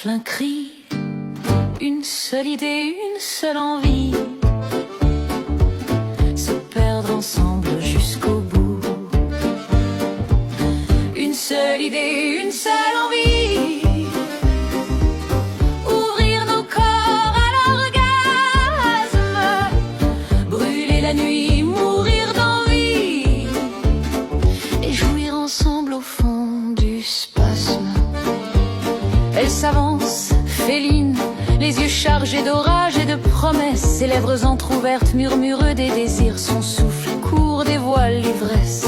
rafle un cri, une seule idée, une seule envie, se perdre ensemble jusqu'au bout. Une seule idée, une seule envie, ouvrir nos corps à l'orgasme, brûler la nuit, mourir d'envie, et jouir ensemble au fond du spasme. Elle s'avance, féline, les yeux chargés d'orage et de promesses, ses lèvres entr'ouvertes murmurent des désirs, son souffle court dévoile l'ivresse.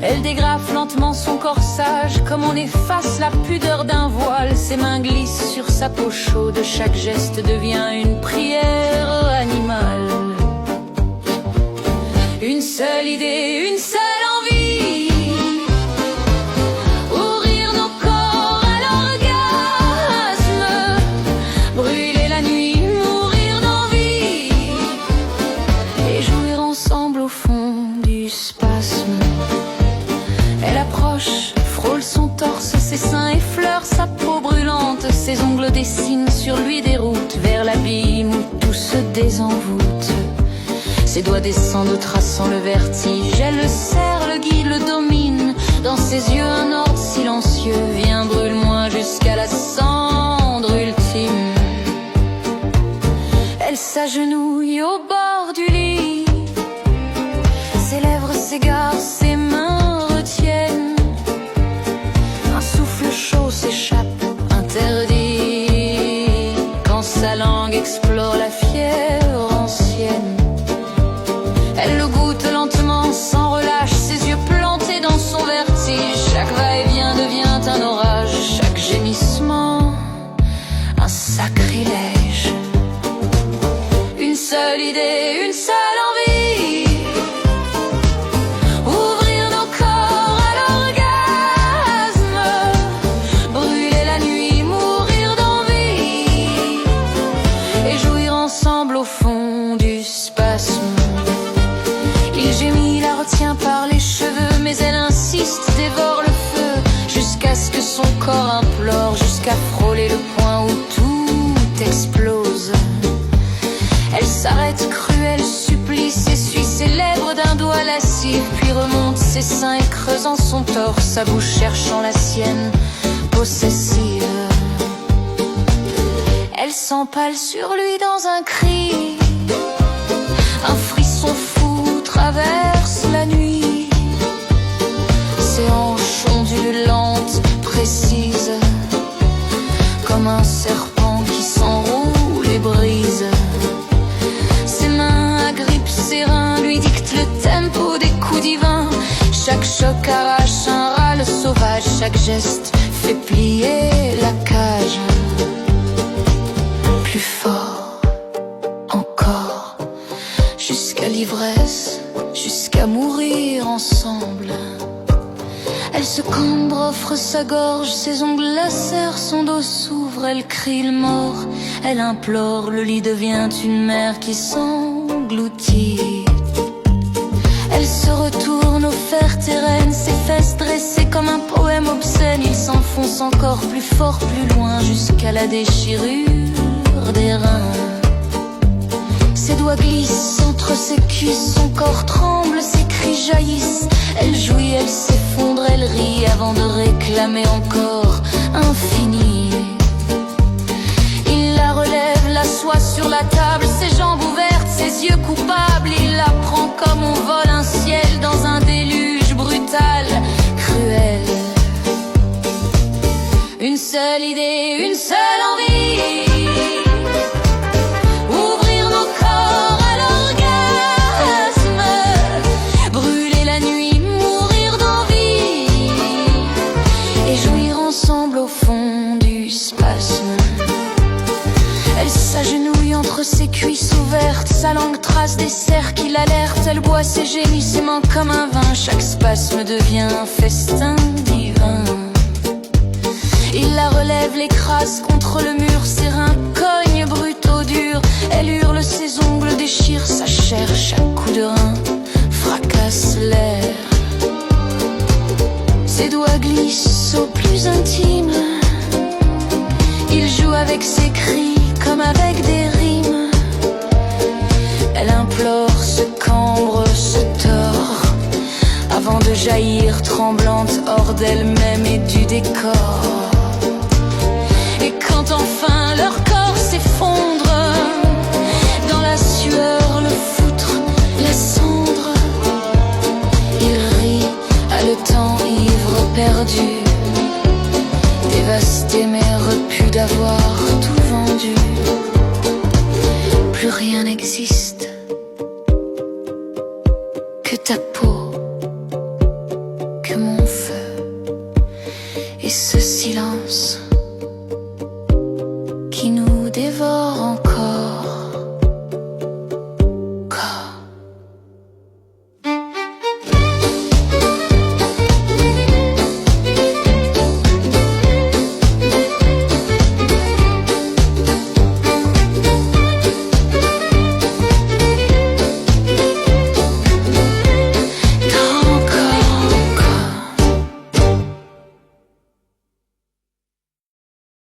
Elle dégrafe lentement son corsage, comme on efface la pudeur d'un voile. Ses mains glissent sur sa peau chaude, chaque geste devient une prière animale. Une seule idée, une seule envie, ouvrir nos corps à l'orgasme, brûler la nuit, mourir d'envie, et jouir ensemble au fond du spasme. Elle approche, frôle son torse, ses seins effleurent sa peau brûlante, ses ongles dessinent sur lui des routes vers l'abîme où tout se désenvoûte. Ses doigts descendent traçant le vertige, elle le serre, le guide, le domine. Dans ses yeux un ordre silencieux, viens brûle-moi jusqu'à la cendre ultime. Elle s'agenouille au bord du lit, ses lèvres s'égarent, ses mains retiennent. Un souffle chaud s'échappe, interdit, quand sa langue explore la fièvre ancienne. Elle le goûte lentement, sans relâche, ses yeux plantés dans son vertige. Chaque va-et-vient devient un orage, chaque gémissement un sacrilège. Une seule idée, une seule envie, ouvrir nos corps à l'orgasme, brûler la nuit, mourir d'envie, et jouir ensemble au fond du spasme. Il gémit, la retient par les cheveux, mais elle insiste, dévore le feu, jusqu'à ce que son corps implore, jusqu'à frôler le point où tout explose. Elle s'arrête, cruelle, supplie, s'essuie ses lèvres d'un doigt lascif, puis remonte ses seins et creusant son torse, sa bouche cherchant la sienne, possessive. Elle s'empale sur lui dans un cri, un frisson fou traverse la nuit. Ses hanches ondulantes, précises, comme un serpent qui s'enroule et brise. Ses mains agrippent ses reins, lui dictent le tempo des coups divins. Chaque choc arrache un râle sauvage, chaque geste fait plier la cage. Plus fort, encore, jusqu'à l'ivresse, jusqu'à mourir ensemble. Elle se cambre, offre sa gorge, ses ongles lacèrent, son dos s'ouvre, elle crie le mort, elle implore, le lit devient une mer qui s'engloutit. Elle se retourne, offerte et reine, ses fesses dressées comme un poème obscène. Il s'enfonce encore plus fort, plus loin, jusqu'à la déchirure des reins. Ses doigts glissent entre ses cuisses, son corps tremble, ses cris jaillissent. Elle jouit, elle s'effondre, elle rit avant de réclamer encore infini. Il la relève, l'assoit sur la table, ses jambes ouvertes, ses yeux coupables. Il la prend comme on vole un ciel dans un déluge brutal, cruel. Une seule idée, une seule envie, ouvrir nos corps à l'orgasme, brûler la nuit, mourir d'envie, et jouir ensemble au fond du spasme. Elle s'agenouille entre ses cuisses ouvertes, sa langue trace des cercles qui l'alertent. Elle boit ses gémissements comme un vin, chaque spasme devient un festin divin. Il la relève, l'écrase contre le mur, ses reins cognent brutaux durs. Elle hurle, ses ongles déchirent sa chair, chaque coup de rein fracasse l'air. Ses doigts glissent au plus intime, avec des rimes. Elle implore, se cambre, se tord, avant de jaillir tremblante hors d'elle-même et du décor. Et quand enfin leur corps s'effondre, dans la sueur, le foutre, la cendre, il rit, haletant, ivre, perdu, dévasté mais repu d'avoir tout vendu. Plus rien n'existe que ta peau, que mon feu et ce silence